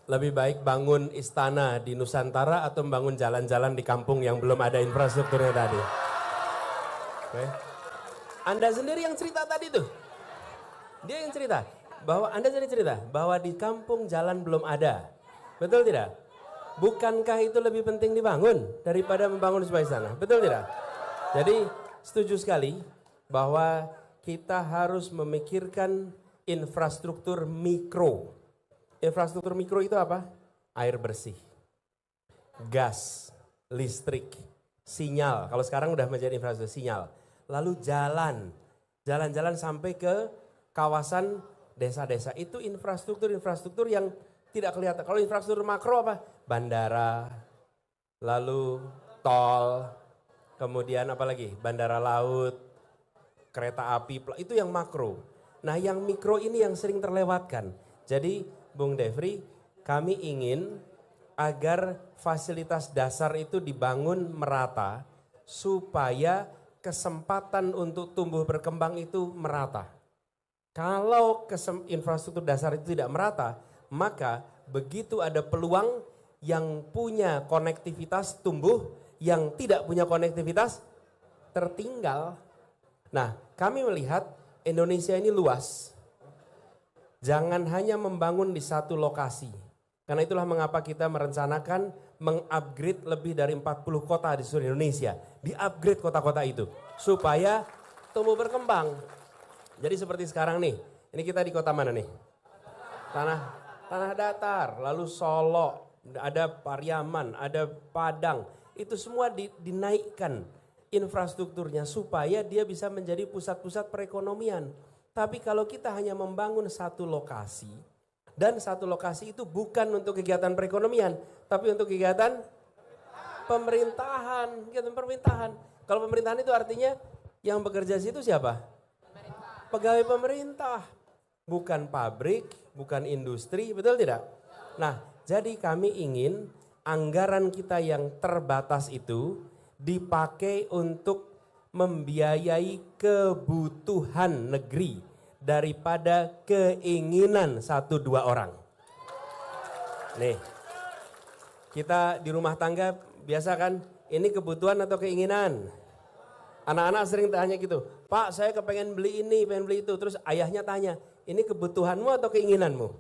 Lebih baik bangun istana di Nusantara atau membangun jalan-jalan di kampung yang belum ada infrastrukturnya tadi? Oke. Anda sendiri yang cerita tadi tuh. Dia yang cerita. Bahwa Anda sendiri cerita bahwa di kampung jalan belum ada. Betul tidak? Bukankah itu lebih penting dibangun daripada membangun sebuah istana? Betul tidak? Jadi setuju sekali bahwa kita harus memikirkan infrastruktur mikro. Infrastruktur mikro itu apa? Air bersih, gas, listrik, sinyal. Kalau sekarang udah menjadi infrastruktur sinyal. Lalu jalan-jalan sampai ke kawasan desa-desa. Itu infrastruktur yang tidak kelihatan. Kalau infrastruktur makro apa? Bandara, lalu tol, kemudian apa lagi? Bandara laut, kereta api, itu yang makro. Nah yang mikro ini yang sering terlewatkan. Jadi Bung Devri, kami ingin agar fasilitas dasar itu dibangun merata supaya kesempatan untuk tumbuh berkembang itu merata. Kalau infrastruktur dasar itu tidak merata, maka begitu ada peluang yang punya konektivitas tumbuh, yang tidak punya konektivitas tertinggal. Nah, kami melihat Indonesia ini luas. Jangan hanya membangun di satu lokasi. Karena itulah mengapa kita merencanakan mengupgrade lebih dari 40 kota di seluruh Indonesia. Di-upgrade kota-kota itu supaya tumbuh berkembang. Jadi seperti sekarang nih, ini kita di kota mana nih? Tanah datar, lalu Solo, ada Pariaman, ada Padang. Itu semua dinaikkan infrastrukturnya supaya dia bisa menjadi pusat-pusat perekonomian. Tapi kalau kita hanya membangun satu lokasi, dan satu lokasi itu bukan untuk kegiatan perekonomian, tapi untuk kegiatan pemerintahan. Kalau pemerintahan itu artinya yang bekerja di situ siapa? Pegawai pemerintah. Bukan pabrik, bukan industri, betul tidak? Nah, jadi kami ingin anggaran kita yang terbatas itu dipakai untuk membiayai kebutuhan negeri daripada keinginan 1-2 orang. Nih, kita di rumah tangga biasa kan, ini kebutuhan atau keinginan? Anak-anak sering tanya gitu, Pak saya kepengen beli ini, pengen beli itu. Terus ayahnya tanya, ini kebutuhanmu atau keinginanmu?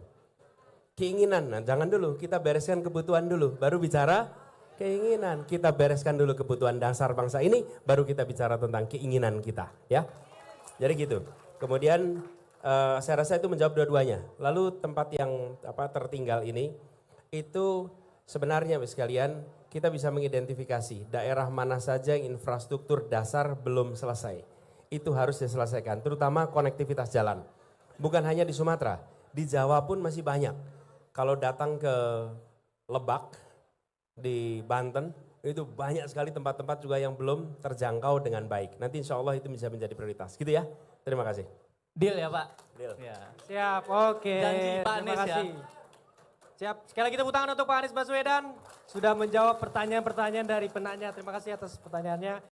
Keinginan, nah jangan dulu, kita bereskan kebutuhan dulu, baru bicara keinginan. Kita bereskan dulu kebutuhan dasar bangsa ini, baru kita bicara tentang keinginan kita. Ya, jadi gitu. Kemudian saya rasa itu menjawab dua-duanya. Lalu tempat yang tertinggal ini, itu sebenarnya sekalian kita bisa mengidentifikasi daerah mana saja yang infrastruktur dasar belum selesai. Itu harus diselesaikan, terutama konektivitas jalan. Bukan hanya di Sumatera, di Jawa pun masih banyak. Kalau datang ke Lebak, di Banten, itu banyak sekali tempat-tempat juga yang belum terjangkau dengan baik. Nanti insya Allah itu bisa menjadi prioritas. Gitu ya, terima kasih. Deal ya Pak? Deal. Ya. Siap, oke. Janji Pak Anies ya. Siap, sekali lagi tepuk tangan untuk Pak Anies Baswedan. Sudah menjawab pertanyaan-pertanyaan dari penanya. Terima kasih atas pertanyaannya.